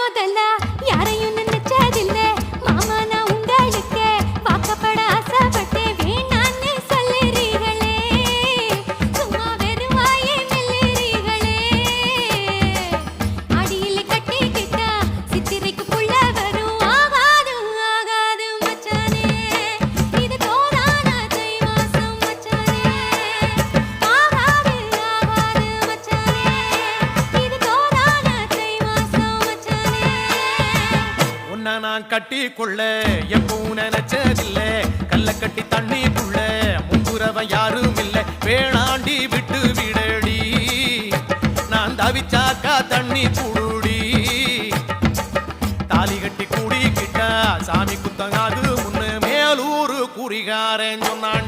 முதல்ல யாரையும் நினைச்சதில்ல மாமா நான் உங்களுக்கு வாக்கப்பட ஆசைப்பட்டேன் வேணான்னு சொல்லுறீங்களே சும்மா வெறும் வாயை மெல்லுறீங்களே அடியில் கட்டிக்கிட்டா சித்திரைக்கு புள்ள வரும் ஆகாது ஆகாது மச்சானே இது தோதான தை மாசம் மச்சானே ஆகாது ஆகாது மச்சானே இது தோதான தை மாசம் மச்சானே உன்னை நான் கட்டி கொள்ள எப்பவும் நினைச்சதில்ல கல்ல கட்டி தண்ணிக்குள்ள முன்புறவன் யாரும் இல்லை வேணாண்டி விட்டு விடடி நான் தவிச்சாக்கா தண்ணி குடுடி தாலி கட்டி கூடிக்கிட்டா சாமி குத்தங்காது முன்னு மேலூரு குறிகாரன் சொன்னான்